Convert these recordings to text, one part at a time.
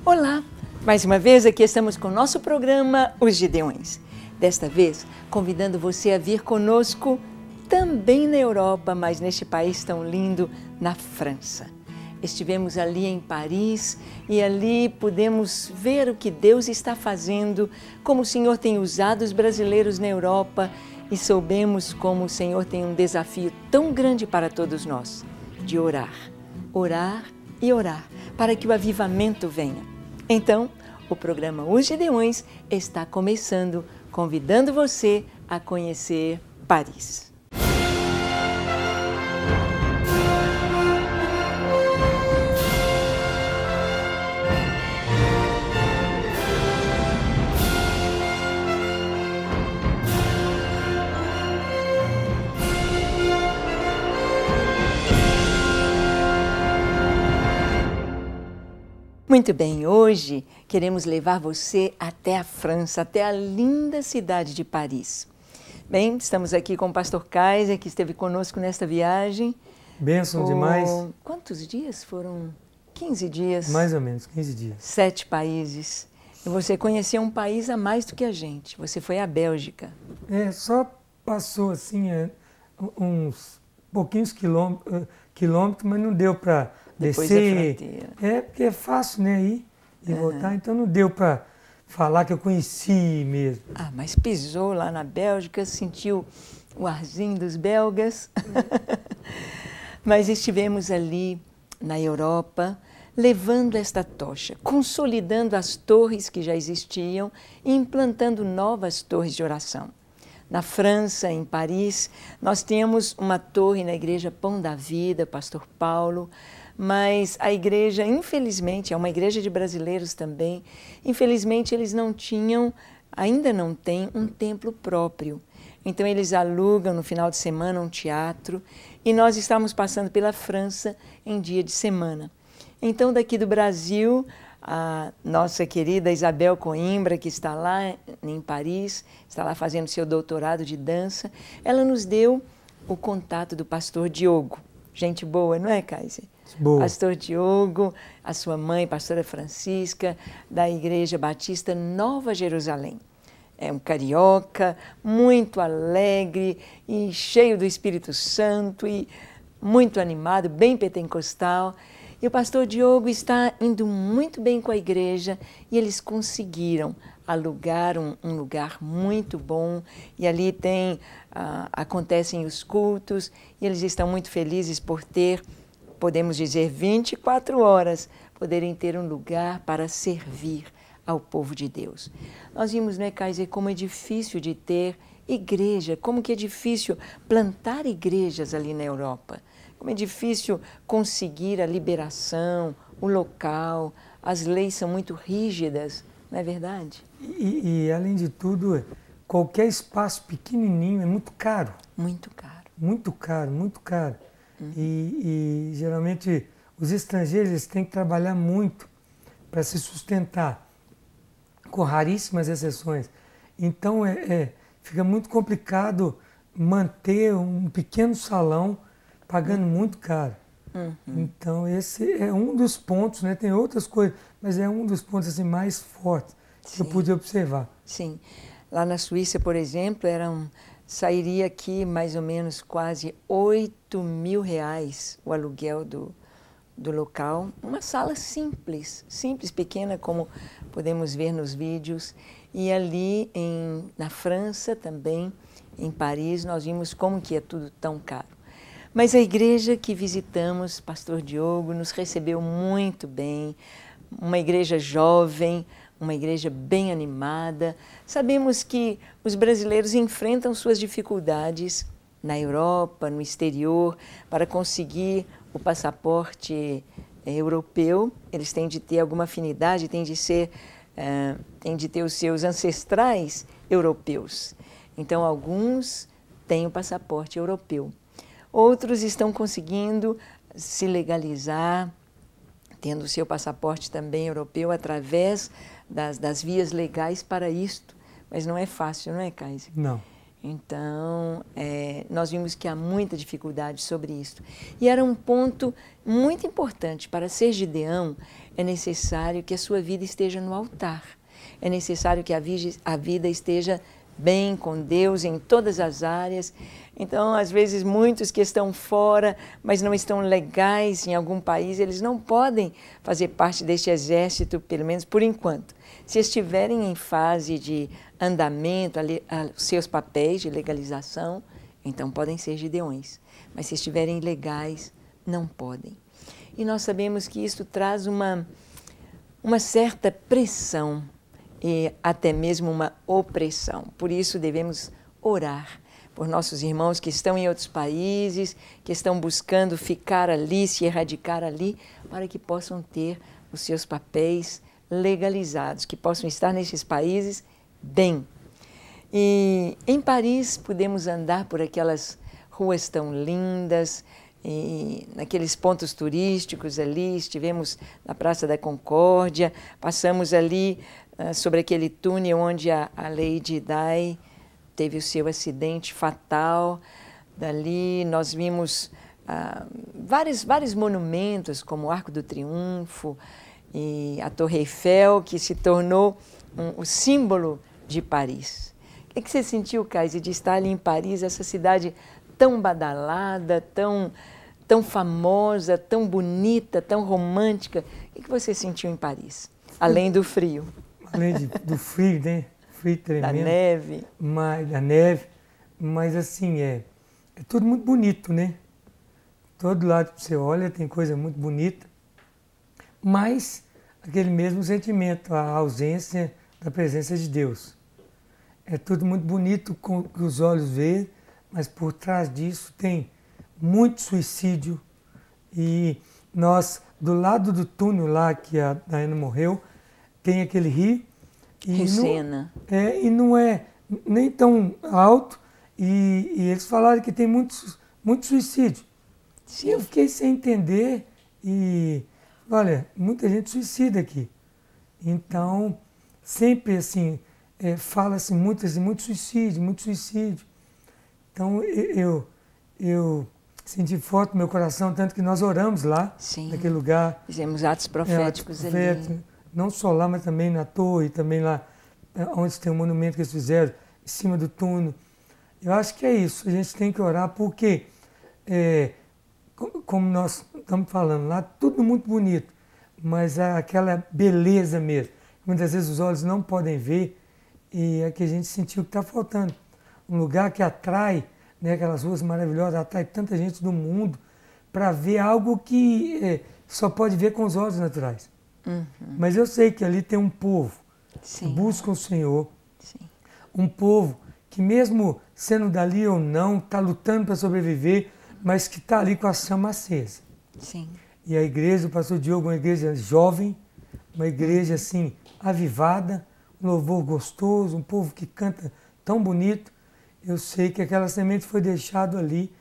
Olá! Mais uma vez aqui estamos com o nosso programa Os Gideões. Desta vez, convidando você a vir conosco também na Europa, mas neste país tão lindo, na França. Estivemos ali em Paris e ali pudemos ver o que Deus está fazendo, como o Senhor tem usado os brasileiros na Europa e soubemos como o Senhor tem um desafio tão grande para todos nós, de orar, orar e orar, para que o avivamento venha. Então, o programa Os Gideões está começando, convidando você a conhecer Paris. Muito bem, hoje queremos levar você até a França, até a linda cidade de Paris. Bem, estamos aqui com o pastor Kaiser, que esteve conosco nesta viagem. Bênção demais. Quantos dias? Foram 15 dias. Mais ou menos, 15 dias. 7 países. E você conheceu um país a mais do que a gente. Você foi à Bélgica. Só passou assim uns pouquinhos quilômetros, mas não deu para descer. Porque é fácil, né, ir e voltar, então não deu para falar que eu conheci mesmo. Ah, mas pisou lá na Bélgica, sentiu o arzinho dos belgas. Mas estivemos ali na Europa, levando esta tocha, consolidando as torres que já existiam e implantando novas torres de oração. Na França, em Paris, nós temos uma torre na Igreja Pão da Vida, Pastor Paulo, mas a igreja, infelizmente, é uma igreja de brasileiros também, infelizmente eles não tinham, ainda não têm, um templo próprio. Então eles alugam no final de semana um teatro e nós estamos passando pela França em dia de semana. Então daqui do Brasil, a nossa querida Isabel Coimbra, que está lá em Paris, está lá fazendo seu doutorado de dança, ela nos deu o contato do pastor Diogo. Gente boa, não é, Kaiser? Boa. Pastor Diogo, a sua mãe, pastora Francisca, da Igreja Batista Nova Jerusalém. É um carioca, muito alegre e cheio do Espírito Santo e muito animado, bem pentecostal. E o pastor Diogo está indo muito bem com a igreja e eles conseguiram alugar um lugar muito bom e ali acontecem os cultos e eles estão muito felizes por ter, podemos dizer, 24 horas, poderem ter um lugar para servir ao povo de Deus. Nós vimos, né, Kaiser, como é difícil de ter igreja, como que é difícil plantar igrejas ali na Europa, como é difícil conseguir a liberação, o local, as leis são muito rígidas, não é verdade? E além de tudo, qualquer espaço pequenininho é muito caro. Muito caro. Muito caro, muito caro. E geralmente os estrangeiros eles têm que trabalhar muito para se sustentar, com raríssimas exceções. Então fica muito complicado manter um pequeno salão pagando muito caro. Então esse é um dos pontos, né? Tem outras coisas, mas é um dos pontos assim, mais fortes que eu pude observar. Sim. Lá na Suíça, por exemplo, sairia aqui mais ou menos quase R$8.000 o aluguel do local. Uma sala simples, pequena, como podemos ver nos vídeos. E ali na França também, em Paris, nós vimos como que é tudo tão caro. Mas a igreja que visitamos, pastor Diogo, nos recebeu muito bem, uma igreja jovem, uma igreja bem animada. Sabemos que os brasileiros enfrentam suas dificuldades na Europa, no exterior, para conseguir o passaporte europeu. Eles têm de ter alguma afinidade, têm de ter os seus ancestrais europeus. Então, alguns têm o passaporte europeu. Outros estão conseguindo se legalizar, tendo o seu passaporte também europeu através das vias legais para isto. Mas não é fácil, não é, Kaiser? Não. Então, nós vimos que há muita dificuldade sobre isso. E era um ponto muito importante para ser gideão, é necessário que a sua vida esteja no altar. É necessário que a vida esteja bem com Deus em todas as áreas. Então, às vezes, muitos que estão fora, mas não estão legais em algum país, eles não podem fazer parte deste exército, pelo menos por enquanto. Se estiverem em fase de andamento, seus papéis de legalização, então podem ser gideões. Mas se estiverem ilegais, não podem. E nós sabemos que isso traz uma certa pressão e até mesmo uma opressão. Por isso devemos orar por nossos irmãos que estão em outros países, que estão buscando ficar ali, se erradicar ali, para que possam ter os seus papéis legalizados, que possam estar nesses países bem. E em Paris podemos andar por aquelas ruas tão lindas, e naqueles pontos turísticos ali, estivemos na Praça da Concórdia, passamos ali sobre aquele túnel onde a Lady Di teve o seu acidente fatal. Dali nós vimos vários monumentos, como o Arco do Triunfo e a Torre Eiffel, que se tornou o símbolo de Paris. O que você sentiu, Kaise, de estar ali em Paris, essa cidade tão badalada, tão famosa, tão bonita, tão romântica? O que você sentiu em Paris, além do frio? Além do frio, né? Frio tremendo. Da neve. Mas assim, é tudo muito bonito, né? Todo lado que você olha tem coisa muito bonita. Mas aquele mesmo sentimento, a ausência da presença de Deus. É tudo muito bonito com que os olhos veem, mas por trás disso tem muito suicídio. E nós, do lado do túnel lá que a Diana morreu, tem aquele rio. Rio Sena. E não é nem tão alto. E eles falaram que tem muito suicídio. Sim. Eu fiquei sem entender e, olha, muita gente suicida aqui. Então, sempre assim, fala-se muito suicídio, muito suicídio. Então, eu senti forte no meu coração, tanto que nós oramos lá, Sim. naquele lugar. Fizemos atos proféticos ali. Não só lá, mas também na torre, também lá onde tem um monumento que eles fizeram, em cima do túnel. Eu acho que é isso, a gente tem que orar, porque, como nós estamos falando lá, tudo muito bonito, mas aquela beleza mesmo, muitas vezes os olhos não podem ver, e é que a gente sentiu que está faltando. Um lugar que atrai, né, aquelas ruas maravilhosas, atrai tanta gente do mundo para ver algo que só pode ver com os olhos naturais. Uhum. Mas eu sei que ali tem um povo Sim. que busca o Senhor, Sim. um povo que mesmo sendo dali ou não, está lutando para sobreviver, mas que está ali com a chama acesa. Sim. E a igreja, o pastor Diogo, uma igreja jovem, uma igreja assim, avivada, um louvor gostoso, um povo que canta tão bonito. Eu sei que aquela semente foi deixada ali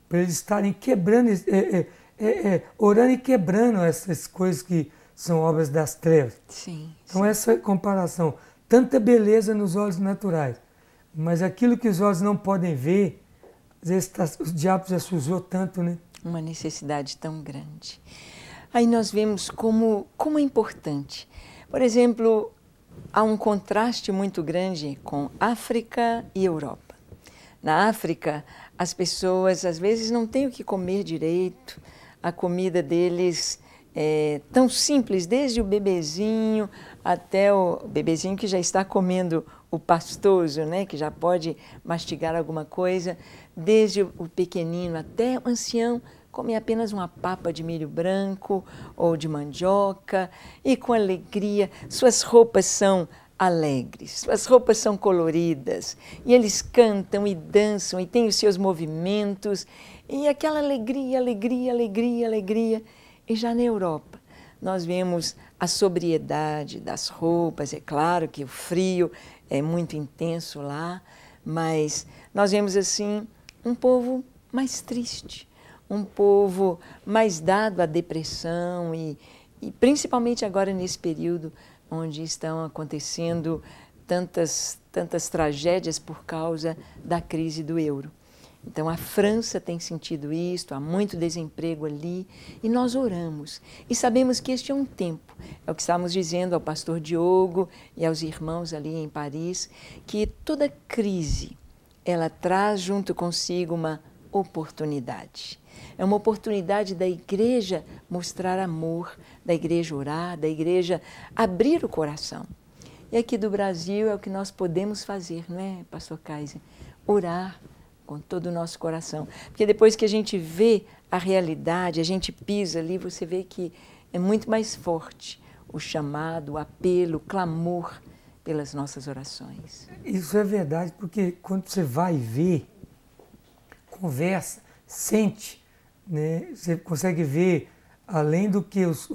para eles estarem quebrando, orando e quebrando essas coisas que são obras das trevas. Sim, então sim. Essa comparação, tanta beleza nos olhos naturais, mas aquilo que os olhos não podem ver, às vezes o diabo já se usou tanto, né? Uma necessidade tão grande. Aí nós vemos como é importante. Por exemplo, há um contraste muito grande com África e Europa. Na África, as pessoas às vezes não têm o que comer direito, a comida deles é tão simples, desde o bebezinho até o bebezinho que já está comendo o pastoso, né, que já pode mastigar alguma coisa, desde o pequenino até o ancião, come apenas uma papa de milho branco ou de mandioca e com alegria. Suas roupas são alegres, suas roupas são coloridas e eles cantam e dançam e têm os seus movimentos e aquela alegria, alegria, alegria, alegria. E já na Europa nós vemos a sobriedade das roupas, é claro que o frio é muito intenso lá, mas nós vemos assim um povo mais triste, um povo mais dado à depressão e principalmente agora nesse período onde estão acontecendo tantas tragédias por causa da crise do euro. Então, a França tem sentido isto, há muito desemprego ali, e nós oramos. E sabemos que este é um tempo, é o que estamos dizendo ao pastor Diogo e aos irmãos ali em Paris, que toda crise, ela traz junto consigo uma oportunidade. É uma oportunidade da igreja mostrar amor, da igreja orar, da igreja abrir o coração. E aqui do Brasil é o que nós podemos fazer, não é, pastor Kaiser? Orar com todo o nosso coração. Porque depois que a gente vê a realidade, a gente pisa ali, você vê que é muito mais forte o chamado, o apelo, o clamor pelas nossas orações. Isso é verdade, porque quando você vai ver, conversa, sente, né? Você consegue ver, além do que os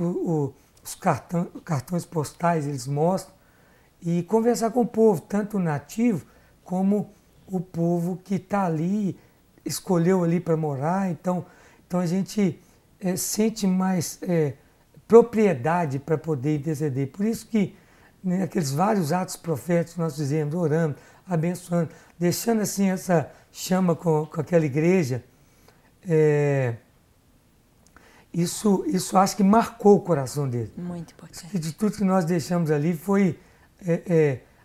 cartões postais eles mostram, e conversar com o povo, tanto o nativo como o povo que está ali, escolheu ali para morar. Então a gente sente mais propriedade para poder interceder. Por isso que, né, aqueles vários atos proféticos nós fizemos, orando, abençoando, deixando assim essa chama com aquela igreja, isso acho que marcou o coração dele. Muito importante. E de tudo que nós deixamos ali foi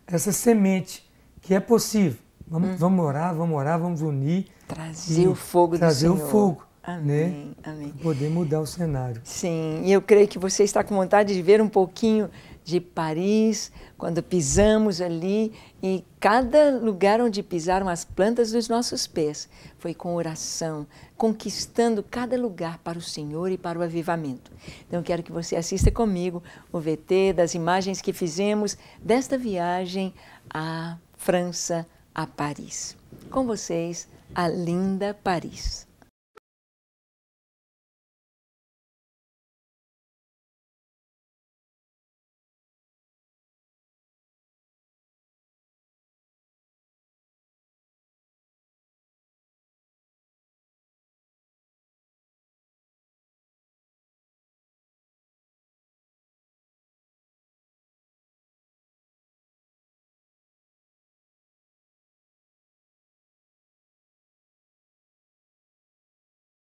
essa semente, que é possível. Vamos orar, vamos unir. Trazer o fogo do Senhor. Trazer o fogo. Amém, né? amém. Para poder mudar o cenário. Sim, e eu creio que você está com vontade de ver um pouquinho de Paris, quando pisamos ali, e cada lugar onde pisaram as plantas dos nossos pés foi com oração, conquistando cada lugar para o Senhor e para o avivamento. Então, eu quero que você assista comigo o VT das imagens que fizemos desta viagem à França, a Paris. Com vocês, a linda Paris.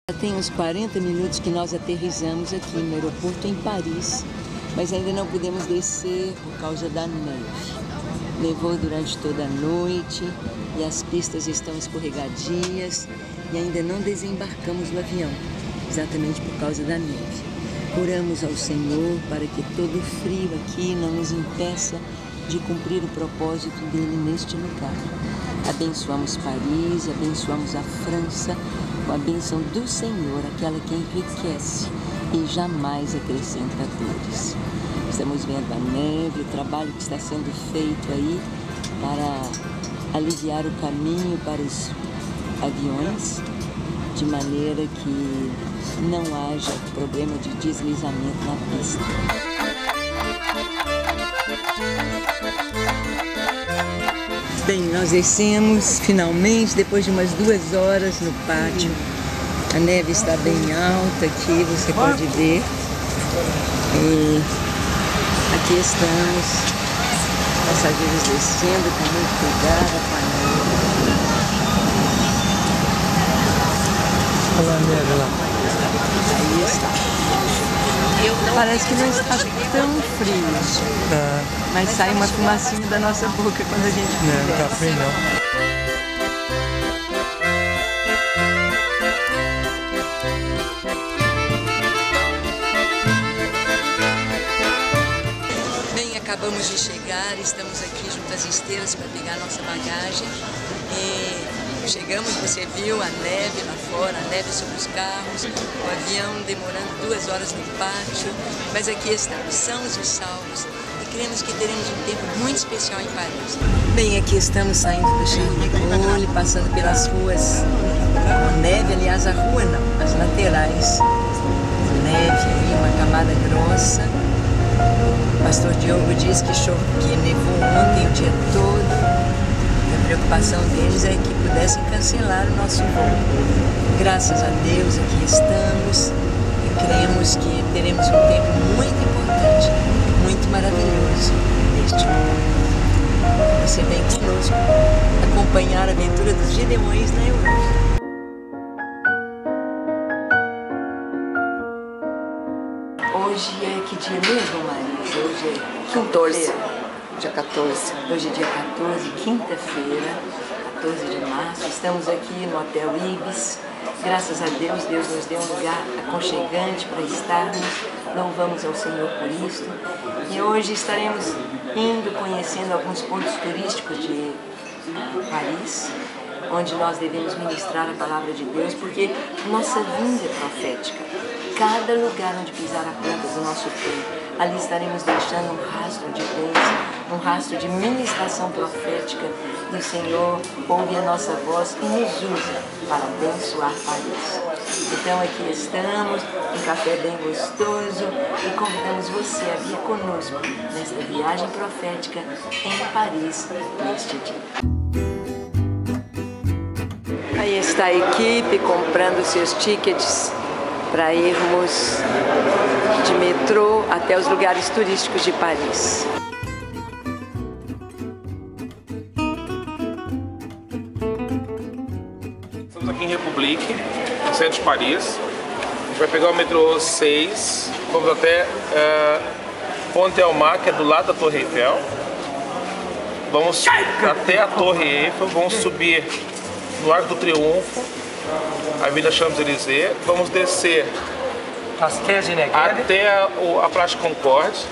Já tem uns 40 minutos que nós aterrissamos aqui no aeroporto em Paris, mas ainda não pudemos descer por causa da neve. Levou durante toda a noite e as pistas estão escorregadias e ainda não desembarcamos do avião, exatamente por causa da neve. Oramos ao Senhor para que todo o frio aqui não nos impeça de cumprir o propósito dele neste lugar. Abençoamos Paris, abençoamos a França, com a bênção do Senhor, aquela que enriquece e jamais acrescenta dores. Estamos vendo a neve, o trabalho que está sendo feito aí para aliviar o caminho para os aviões, de maneira que não haja problema de deslizamento na pista. Bem, nós descemos finalmente, depois de umas 2 horas no pátio. A neve está bem alta aqui, você pode ver. E aqui estamos, passageiros descendo com muito cuidado com a neve. Olha a neve lá. Aí está. Parece que não está tão frio, mas sai uma fumacinha da nossa boca quando a gente desce. Não está frio não. Bem, acabamos de chegar, estamos aqui junto às esteiras para pegar nossa bagagem. Chegamos, você viu a neve lá fora, a neve sobre os carros, o avião demorando 2 horas no pátio, mas aqui estamos, sãos e salvos, e cremos que teremos um tempo muito especial em Paris. Bem, aqui estamos saindo do Charles de Gaulle, passando pelas ruas com neve, aliás, a rua não, as laterais, neve aí, uma camada grossa. O pastor Diogo diz que nevou ontem o dia todo. A preocupação deles é que pudessem cancelar o nosso voo. Graças a Deus aqui estamos e cremos que teremos um tempo muito importante, muito maravilhoso neste mundo. Você vem conosco acompanhar a aventura dos Gideões na Europa. Hoje é que dia mesmo, Marisa? Hoje é 14. quinta-feira. Dia 14. Hoje é dia 14, quinta-feira, 14 de março. Estamos aqui no Hotel Ibis. Graças a Deus, Deus nos deu um lugar aconchegante para estarmos. Louvamos ao Senhor por isso. E hoje estaremos indo, conhecendo alguns pontos turísticos de Paris, onde nós devemos ministrar a palavra de Deus, porque nossa vinda é profética. Cada lugar onde pisar a planta do nosso pé, ali estaremos deixando um rastro de bênção, um rastro de ministração profética. E o Senhor ouve a nossa voz e nos usa para abençoar Paris. Então aqui estamos, um café bem gostoso, e convidamos você a vir conosco nesta viagem profética em Paris neste dia. Aí está a equipe comprando seus tickets para irmos de metrô até os lugares turísticos de Paris. Estamos aqui em République, no centro de Paris. A gente vai pegar o metrô 6, vamos até Ponte Almar, que é do lado da Torre Eiffel. Vamos até a Torre Eiffel, vamos subir no Arco do Triunfo, Avenida Champs-Élysées, vamos descer até a Praça Concorde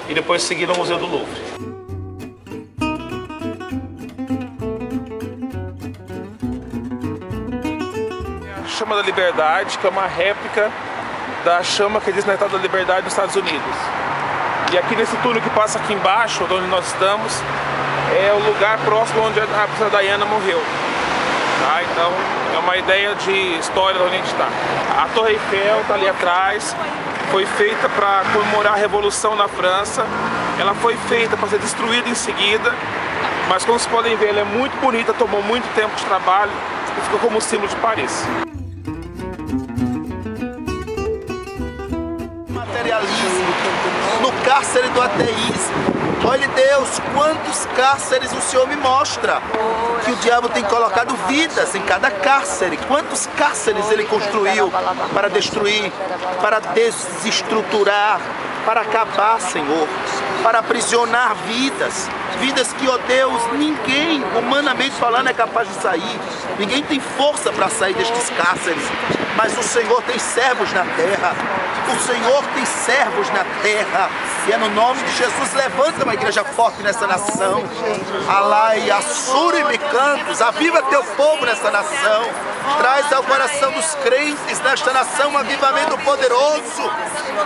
e depois seguir no Museu do Louvre. A Chama da Liberdade, que é uma réplica da chama que existe na Estátua da Liberdade dos Estados Unidos. E aqui nesse túnel que passa aqui embaixo, onde nós estamos, é o lugar próximo onde a princesa Diana morreu. Tá? Então é uma ideia de história de onde a gente está. A Torre Eiffel está ali atrás, foi feita para comemorar a Revolução na França. Ela foi feita para ser destruída em seguida, mas como vocês podem ver, ela é muito bonita, tomou muito tempo de trabalho e ficou como símbolo de Paris. Materialismo, no cárcere do ateísmo. Olha, Deus, quantos cárceres o Senhor me mostra, que o diabo tem colocado vidas em cada cárcere. Quantos cárceres ele construiu para destruir, para desestruturar, para acabar, Senhor, para aprisionar vidas. Vidas que, ó Deus, ninguém, humanamente falando, é capaz de sair. Ninguém tem força para sair destes cárceres. Mas o Senhor tem servos na terra. O Senhor tem servos na terra. E é no nome de Jesus, levanta uma igreja forte nessa nação. Alai, assure me cantos, aviva teu povo nessa nação. Traz ao coração dos crentes nesta nação um avivamento poderoso.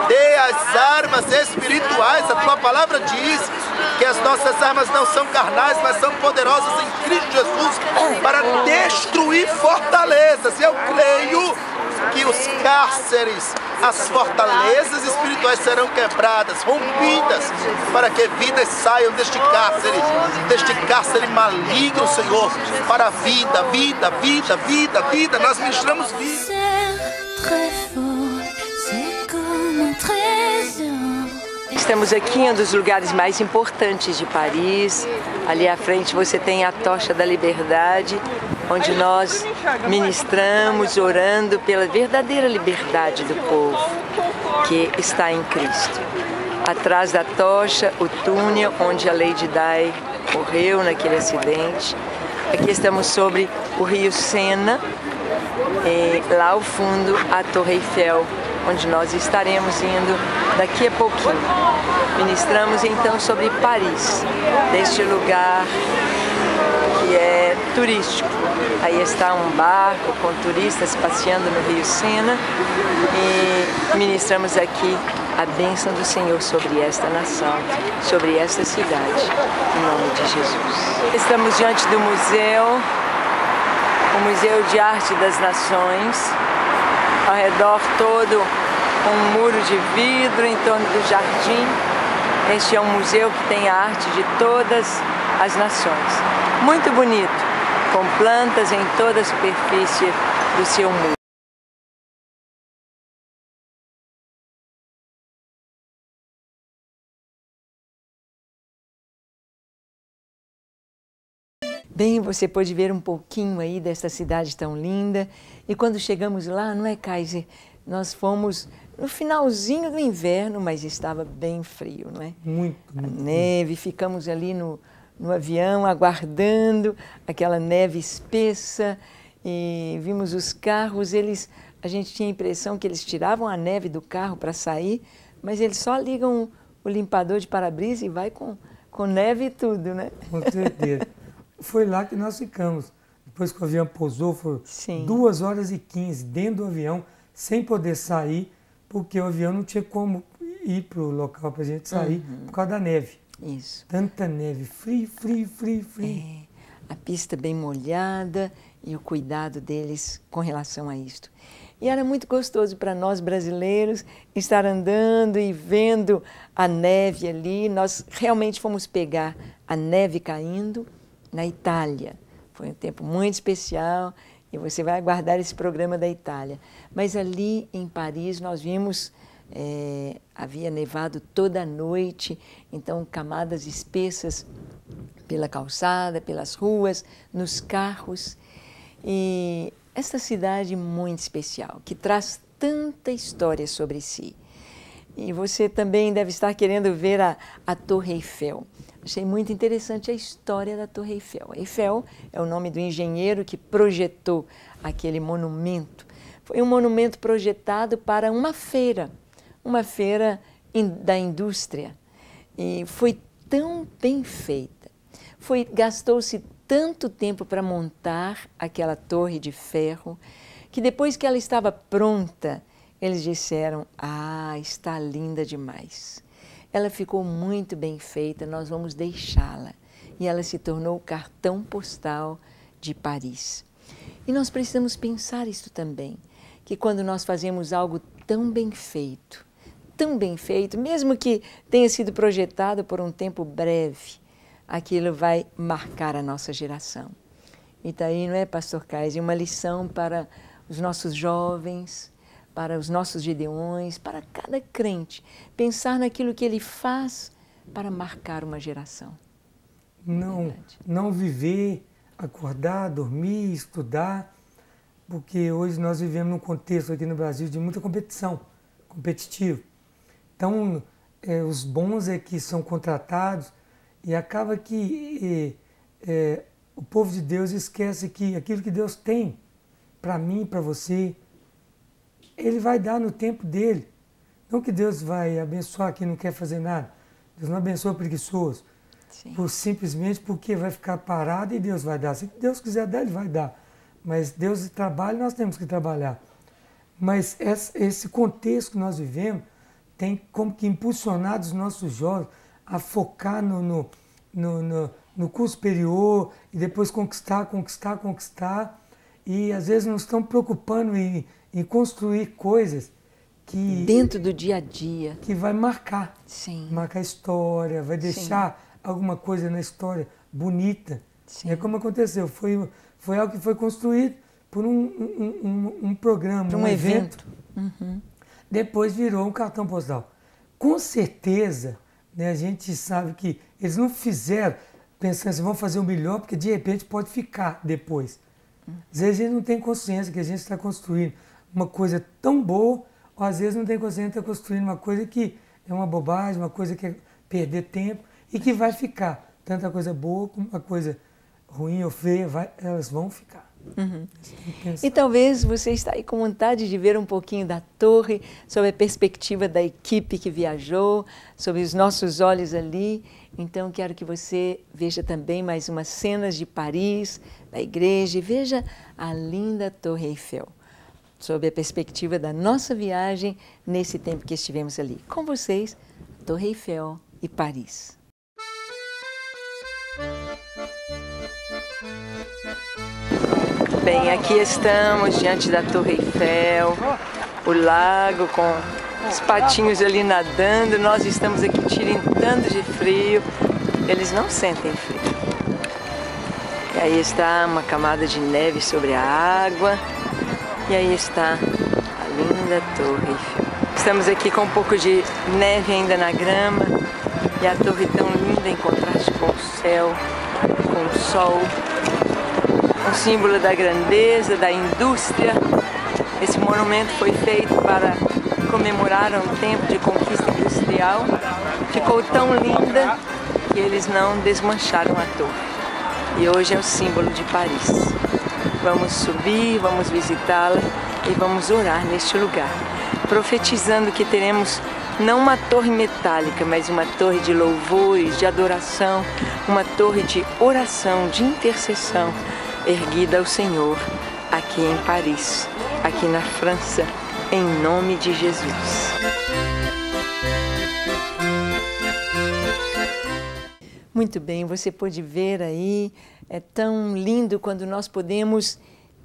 Dê as armas espirituais. A tua palavra diz que as nossas armas não são carnais, mas são poderosas em Cristo Jesus para destruir fortalezas. E eu creio que os cárceres, as fortalezas espirituais serão quebradas, rompidas, para que vidas saiam deste cárcere maligno, Senhor, para a vida, vida, vida, vida, vida. Nós ministramos vida. Estamos aqui em um dos lugares mais importantes de Paris. Ali à frente você tem a Tocha da Liberdade, onde nós ministramos, orando pela verdadeira liberdade do povo que está em Cristo. Atrás da tocha, o túnel onde a Lady Di morreu naquele acidente. Aqui estamos sobre o rio Sena, e lá ao fundo a Torre Eiffel, onde nós estaremos indo daqui a pouquinho. Ministramos então sobre Paris, deste lugar que é turístico. Aí está um barco com turistas passeando no rio Sena e ministramos aqui a bênção do Senhor sobre esta nação, sobre esta cidade, em nome de Jesus. Estamos diante do museu, o Museu de Arte das Nações, ao redor todo um muro de vidro em torno do jardim. Este é um museu que tem a arte de todas as nações. Muito bonito, com plantas em toda a superfície do seu muro. Bem, você pode ver um pouquinho aí desta cidade tão linda. E quando chegamos lá, não é, Kaiser? Nós fomos no finalzinho do inverno, mas estava bem frio, não é? Muito, A muito. neve, ficamos ali no avião aguardando aquela neve espessa e vimos os carros, a gente tinha a impressão que eles tiravam a neve do carro para sair, mas eles só ligam o limpador de para-brisa e vai com neve e tudo, né? Com certeza. Foi lá que nós ficamos. Depois que o avião pousou, foi Sim. 2h15 dentro do avião, sem poder sair, porque o avião não tinha como ir para o local para a gente sair, por causa da neve. Isso. Tanta neve, frio. A pista bem molhada e o cuidado deles com relação a isto. E era muito gostoso para nós brasileiros estar andando e vendo a neve ali. Nós realmente fomos pegar a neve caindo na Itália. Foi um tempo muito especial e você vai aguardar esse programa da Itália. Mas ali em Paris nós vimos, havia nevado toda a noite, então camadas espessas pela calçada, pelas ruas, nos carros. E esta cidade muito especial, que traz tanta história sobre si. E você também deve estar querendo ver a Torre Eiffel. Achei muito interessante a história da Torre Eiffel. Eiffel é o nome do engenheiro que projetou aquele monumento. Foi um monumento projetado para uma feira da indústria. E foi tão bem feita. Gastou-se tanto tempo para montar aquela torre de ferro, que depois que ela estava pronta, eles disseram, está linda demais. Ela ficou muito bem feita, nós vamos deixá-la. E ela se tornou o cartão postal de Paris. E nós precisamos pensar isso também, que quando nós fazemos algo tão bem feito, mesmo que tenha sido projetado por um tempo breve, aquilo vai marcar a nossa geração. E daí, não é, Pastor Kays, uma lição para os nossos jovens, para os nossos gideões, para cada crente, pensar naquilo que ele faz para marcar uma geração. Não viver, acordar, dormir, estudar, porque hoje nós vivemos num contexto aqui no Brasil de muita competitivo. Então, os bons é que são contratados e acaba que o povo de Deus esquece que aquilo que Deus tem para mim, para você, Ele vai dar no tempo dele. Não que Deus vai abençoar quem não quer fazer nada. Deus não abençoa preguiçoso. Simplesmente porque vai ficar parado e Deus vai dar. Se Deus quiser dar, Ele vai dar. Mas Deus trabalha, nós temos que trabalhar. Mas esse contexto que nós vivemos tem como que impulsionar os nossos jovens a focar no curso superior e depois conquistar. E às vezes não estão preocupando em construir coisas que... Dentro do dia a dia. Que vai marcar. Sim. Marcar a história, vai deixar alguma coisa na história bonita. Sim. É como aconteceu, foi algo que foi construído por um programa, um evento. Uhum. Depois virou um cartão postal. Com certeza, né, a gente sabe que eles não fizeram pensando assim, vamos fazer o melhor, porque de repente pode ficar depois. Às vezes a gente não tem consciência que a gente está construindo uma coisa tão boa, ou às vezes não tem consciência que está construindo uma coisa que é uma bobagem, uma coisa que é perder tempo e que vai ficar. Tanto a coisa boa como a coisa ruim ou feia, elas vão ficar. Uhum. E talvez você está aí com vontade de ver um pouquinho da torre, sob a perspectiva da equipe que viajou, sob os nossos olhos ali. Então quero que você veja também mais umas cenas de Paris, da igreja, e veja a linda Torre Eiffel, sob a perspectiva da nossa viagem nesse tempo que estivemos ali. Com vocês, Torre Eiffel e Paris. Bem, aqui estamos diante da Torre Eiffel, o lago com os patinhos ali nadando, nós estamos aqui tirintando de frio, eles não sentem frio. E aí está uma camada de neve sobre a água, e aí está a linda Torre Eiffel. Estamos aqui com um pouco de neve ainda na grama, e a torre tão linda em contraste com o céu, com o sol. Um símbolo da grandeza, da indústria. Esse monumento foi feito para comemoraram o tempo de conquista industrial, ficou tão linda que eles não desmancharam a torre. E hoje é o símbolo de Paris. Vamos subir, vamos visitá-la e vamos orar neste lugar, profetizando que teremos não uma torre metálica, mas uma torre de louvores, de adoração, uma torre de oração, de intercessão, erguida ao Senhor aqui em Paris, aqui na França, em nome de Jesus. Muito bem, você pôde ver aí, é tão lindo quando nós podemos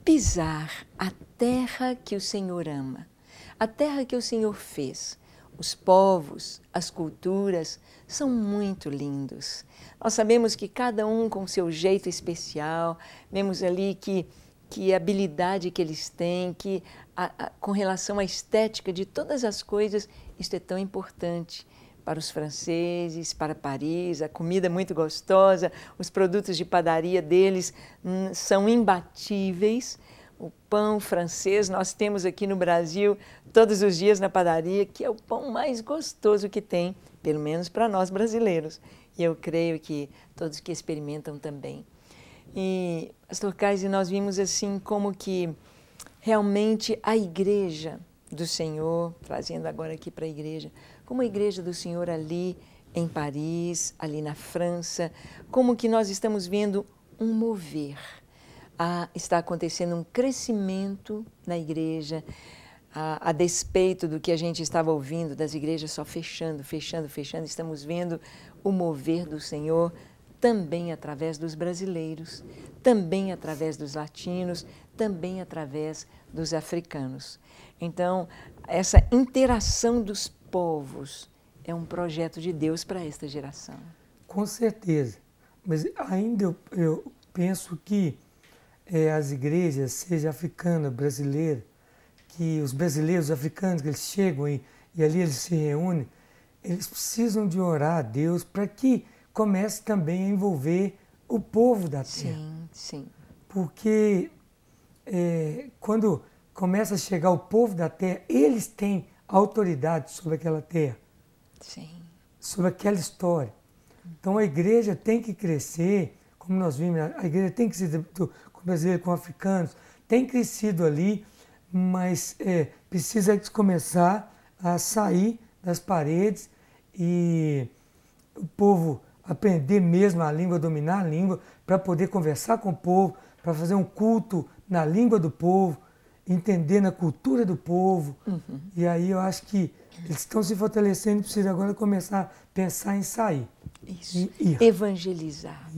pisar a terra que o Senhor ama, a terra que o Senhor fez. Os povos, as culturas são muito lindos. Nós sabemos que cada um com seu jeito especial, vemos ali que a habilidade que eles têm, que com relação à estética de todas as coisas, isso é tão importante para os franceses, para Paris, a comida é muito gostosa, os produtos de padaria deles são imbatíveis. O pão francês nós temos aqui no Brasil todos os dias na padaria, que é o pão mais gostoso que tem, pelo menos para nós brasileiros. E eu creio que todos que experimentam também. E, Pastor Kaisi, nós vimos assim como que realmente a igreja do Senhor, trazendo agora aqui para a igreja, como a igreja do Senhor ali em Paris, ali na França, como que nós estamos vendo um mover. Está acontecendo um crescimento na igreja, a despeito do que a gente estava ouvindo, das igrejas só fechando, estamos vendo o mover do Senhor também através dos brasileiros, também através dos latinos, também através dos africanos. Então, essa interação dos povos é um projeto de Deus para esta geração. Com certeza, mas ainda eu penso que as igrejas, seja africana, brasileira, que os brasileiros africanos, que eles chegam e ali eles se reúnem, eles precisam de orar a Deus para que comece também a envolver o povo da terra. Sim, sim. Porque quando começa a chegar o povo da terra, eles têm autoridade sobre aquela terra, sim, sobre aquela história. Então a igreja tem que crescer, como nós vimos, a igreja tem que ser com brasileiros, com africanos, tem crescido ali, mas precisa começar a sair das paredes e o povo aprender mesmo a língua, dominar a língua, para poder conversar com o povo, para fazer um culto na língua do povo, entender na cultura do povo. Uhum. E aí eu acho que eles estão se fortalecendo e precisa agora começar a pensar em sair. Isso. Evangelizar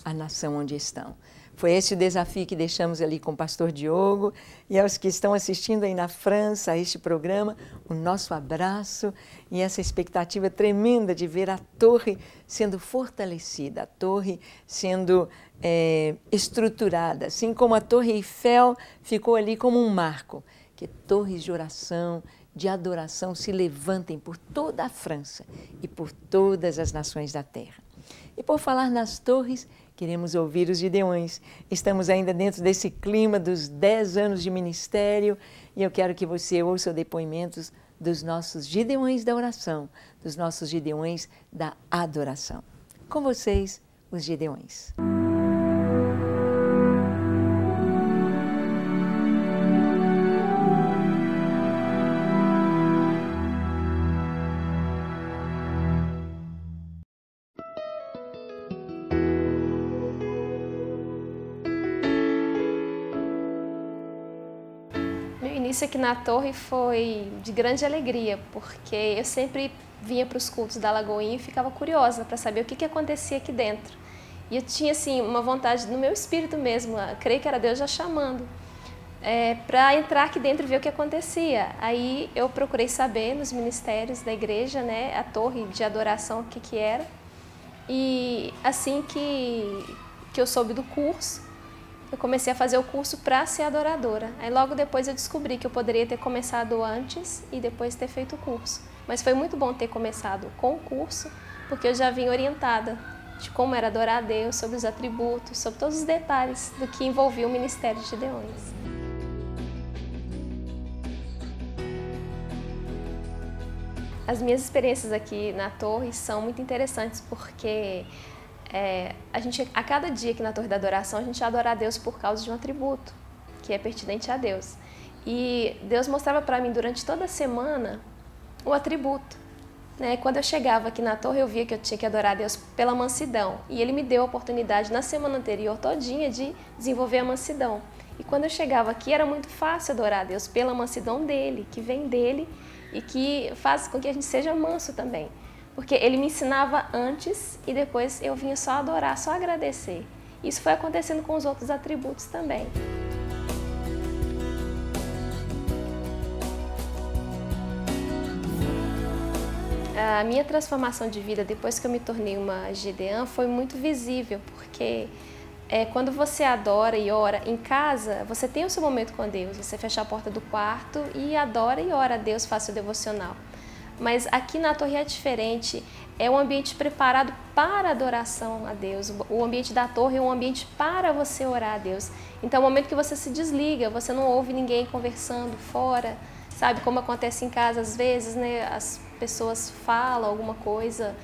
a nação onde estão. Foi esse o desafio que deixamos ali com o pastor Diogo e aos que estão assistindo aí na França a este programa, o nosso abraço e essa expectativa tremenda de ver a torre sendo fortalecida, a torre sendo estruturada, assim como a Torre Eiffel ficou ali como um marco, que torres de oração, de adoração se levantem por toda a França e por todas as nações da terra. E por falar nas torres, queremos ouvir os Gideões. Estamos ainda dentro desse clima dos 10 anos de ministério e eu quero que você ouça depoimentos dos nossos Gideões da oração, dos nossos Gideões da adoração. Com vocês, os Gideões. Isso aqui na torre foi de grande alegria, porque eu sempre vinha para os cultos da Lagoinha e ficava curiosa para saber o que acontecia aqui dentro. E eu tinha assim uma vontade no meu espírito mesmo, creio que era Deus já chamando, para entrar aqui dentro e ver o que acontecia. Aí eu procurei saber nos ministérios da igreja, né, a torre de adoração, o que era. E assim que eu soube do curso, eu comecei a fazer o curso para ser adoradora. Aí logo depois eu descobri que eu poderia ter começado antes e depois ter feito o curso. Mas foi muito bom ter começado com o curso, porque eu já vim orientada de como era adorar a Deus, sobre os atributos, sobre todos os detalhes do que envolvia o ministério de Gideões. As minhas experiências aqui na Torre são muito interessantes porque a cada dia aqui na Torre da Adoração, a gente adora a Deus por causa de um atributo que é pertinente a Deus. E Deus mostrava para mim durante toda a semana o atributo. Quando eu chegava aqui na Torre, eu via que eu tinha que adorar a Deus pela mansidão. E Ele me deu a oportunidade na semana anterior todinha de desenvolver a mansidão. E quando eu chegava aqui, era muito fácil adorar a Deus pela mansidão dEle, que vem dEle e que faz com que a gente seja manso também. Porque Ele me ensinava antes e depois eu vinha só adorar, só agradecer. Isso foi acontecendo com os outros atributos também. A minha transformação de vida depois que eu me tornei uma Gideã foi muito visível, porque quando você adora e ora em casa, você tem o seu momento com Deus, você fecha a porta do quarto e adora e ora a Deus, faz seu devocional. Mas aqui na Torre é diferente, é um ambiente preparado para adoração a Deus. O ambiente da Torre é um ambiente para você orar a Deus. Então é o momento que você se desliga, você não ouve ninguém conversando fora, sabe? Como acontece em casa às vezes, as pessoas falam alguma coisa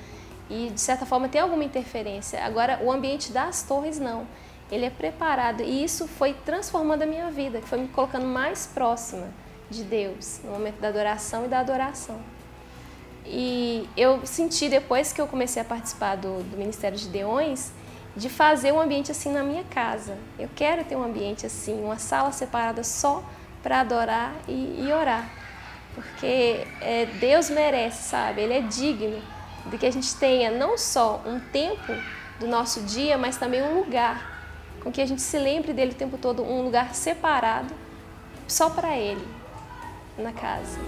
e de certa forma tem alguma interferência. Agora o ambiente das Torres não, ele é preparado e isso foi transformando a minha vida, que foi me colocando mais próxima de Deus no momento da adoração e da adoração. E eu senti depois que eu comecei a participar do Ministério de Gideões, de fazer um ambiente assim na minha casa. Eu quero ter um ambiente assim, uma sala separada só para adorar e orar. Porque Deus merece, sabe? Ele é digno de que a gente tenha não só um tempo do nosso dia, mas também um lugar com que a gente se lembre dele o tempo todo, um lugar separado só para ele, na casa.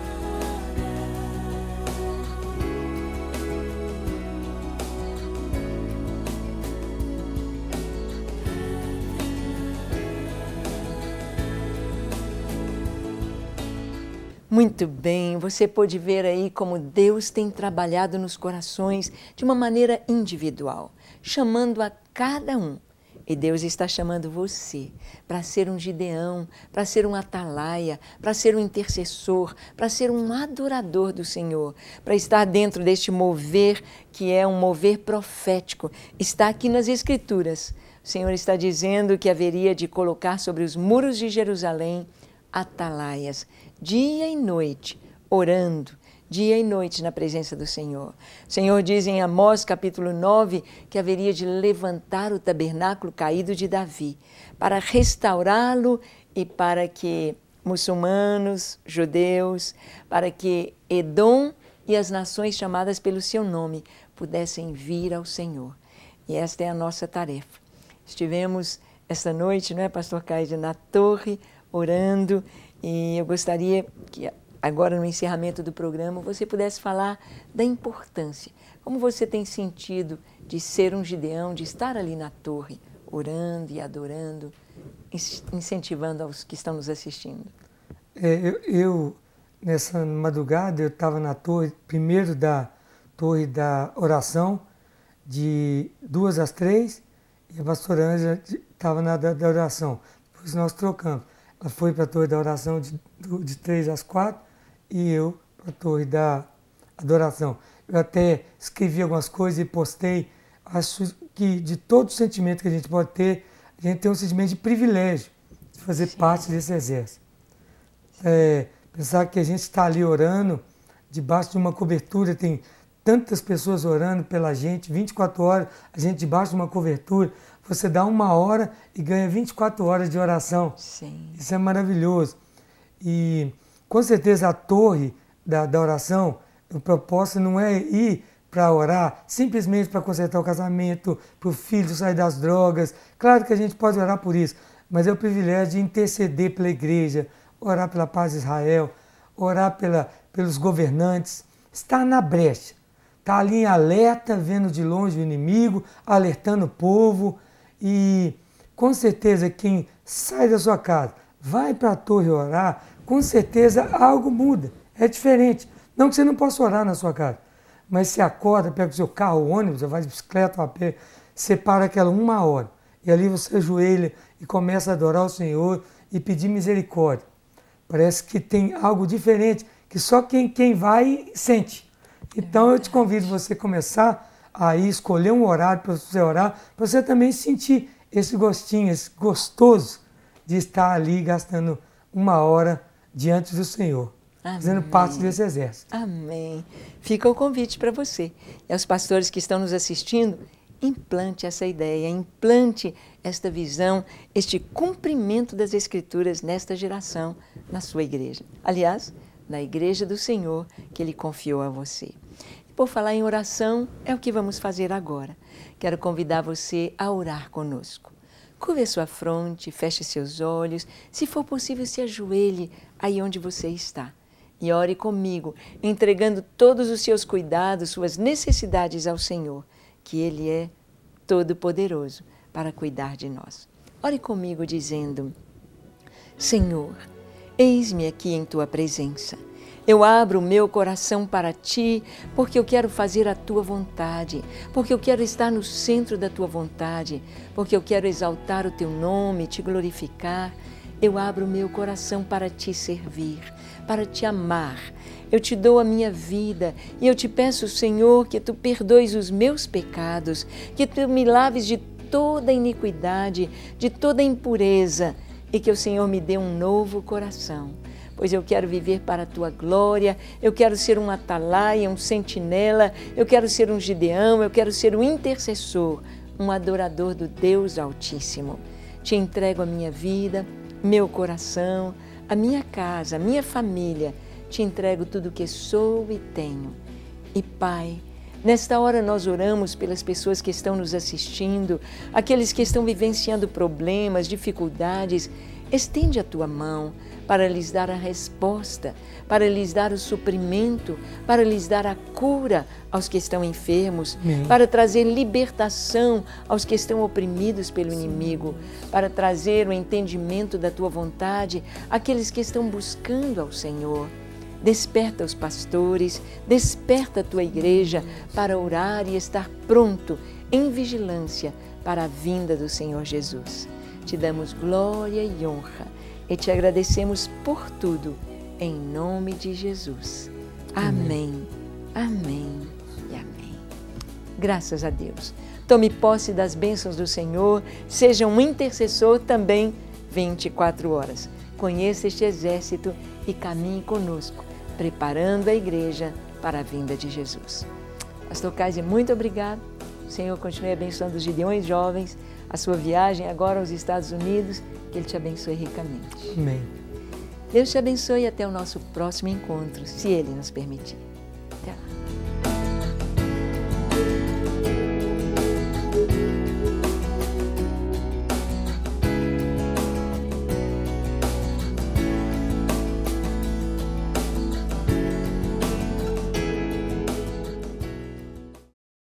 Muito bem, você pôde ver aí como Deus tem trabalhado nos corações de uma maneira individual, chamando a cada um. E Deus está chamando você para ser um Gideão, para ser um atalaia, para ser um intercessor, para ser um adorador do Senhor, para estar dentro deste mover que é um mover profético. Está aqui nas Escrituras. O Senhor está dizendo que haveria de colocar sobre os muros de Jerusalém atalaias, dia e noite, orando, dia e noite na presença do Senhor. O Senhor diz em Amós capítulo 9 que haveria de levantar o tabernáculo caído de Davi para restaurá-lo e para que muçulmanos, judeus, para que Edom e as nações chamadas pelo seu nome pudessem vir ao Senhor. E esta é a nossa tarefa. Estivemos esta noite, não é, Pastor Caide, na Torre, orando, e eu gostaria que agora no encerramento do programa você pudesse falar da importância, como você tem sentido de ser um Gideão, de estar ali na Torre, orando e adorando, incentivando aos que estão nos assistindo. Eu nessa madrugada, eu estava na torre, primeiro da Torre da Oração, de 2 às 3, e a pastora Ângela estava na da oração. Depois nós trocamos. Ela foi para a Torre da Oração de 3 às 4 e eu para a Torre da Adoração. Eu até escrevi algumas coisas e postei. Acho que de todo o sentimento que a gente pode ter, a gente tem um sentimento de privilégio de fazer parte desse exército. Pensar que a gente está ali orando, debaixo de uma cobertura, tem tantas pessoas orando pela gente, 24 horas, a gente debaixo de uma cobertura. Você dá 1 hora e ganha 24 horas de oração. Sim. Isso é maravilhoso. E com certeza a torre da oração, o propósito não é ir para orar simplesmente para consertar o casamento, para o filho sair das drogas. Claro que a gente pode orar por isso, mas é o privilégio de interceder pela igreja, orar pela paz de Israel, orar pelos governantes, estar na brecha, estar ali em alerta, vendo de longe o inimigo, alertando o povo. E com certeza quem sai da sua casa, vai para a torre orar, com certeza algo muda, é diferente. Não que você não possa orar na sua casa, mas você acorda, pega o seu carro, o ônibus, você vai de bicicleta, a pé, separa aquela 1 hora, e ali você ajoelha e começa a adorar o Senhor e pedir misericórdia. Parece que tem algo diferente, que só quem vai sente. Então eu te convido você começar a escolher um horário para você orar, para você também sentir esse gostinho, esse gostoso de estar ali gastando 1 hora diante do Senhor, fazendo parte desse exército. Amém. Fica o convite para você. E aos pastores que estão nos assistindo, implante essa ideia, implante esta visão, este cumprimento das Escrituras nesta geração, na sua igreja. Aliás, na igreja do Senhor que Ele confiou a você. E por falar em oração, é o que vamos fazer agora. Quero convidar você a orar conosco. Curve a sua fronte, feche seus olhos, se for possível, se ajoelhe aí onde você está. E ore comigo, entregando todos os seus cuidados, suas necessidades ao Senhor, que Ele é todo-poderoso para cuidar de nós. Ore comigo dizendo: Senhor, eis-me aqui em Tua presença. Eu abro o meu coração para Ti, porque eu quero fazer a Tua vontade, porque eu quero estar no centro da Tua vontade, porque eu quero exaltar o Teu nome, Te glorificar. Eu abro o meu coração para Te servir, para Te amar. Eu Te dou a minha vida e eu Te peço, Senhor, que Tu perdoes os meus pecados, que Tu me laves de toda iniquidade, de toda impureza e que o Senhor me dê um novo coração. Pois eu quero viver para a Tua glória, eu quero ser um atalaia, um sentinela, eu quero ser um Gideão, eu quero ser um intercessor, um adorador do Deus Altíssimo. Te entrego a minha vida, meu coração, a minha casa, a minha família, te entrego tudo o que sou e tenho. E Pai, nesta hora nós oramos pelas pessoas que estão nos assistindo, aqueles que estão vivenciando problemas, dificuldades. Estende a Tua mão para lhes dar a resposta, para lhes dar o suprimento, para lhes dar a cura aos que estão enfermos, para trazer libertação aos que estão oprimidos pelo inimigo, para trazer o entendimento da Tua vontade àqueles que estão buscando ao Senhor. Desperta os pastores, desperta a Tua igreja para orar e estar pronto, em vigilância, para a vinda do Senhor Jesus. Te damos glória e honra e te agradecemos por tudo, em nome de Jesus. Amém, amém e amém. Graças a Deus. Tome posse das bênçãos do Senhor, seja um intercessor também 24 horas. Conheça este exército e caminhe conosco, preparando a igreja para a vinda de Jesus. Pastor Kaiser, muito obrigado. O Senhor continue abençoando os Gideões jovens, a sua viagem agora aos Estados Unidos, que Ele te abençoe ricamente. Amém. Deus te abençoe e até o nosso próximo encontro, se Ele nos permitir. Até lá.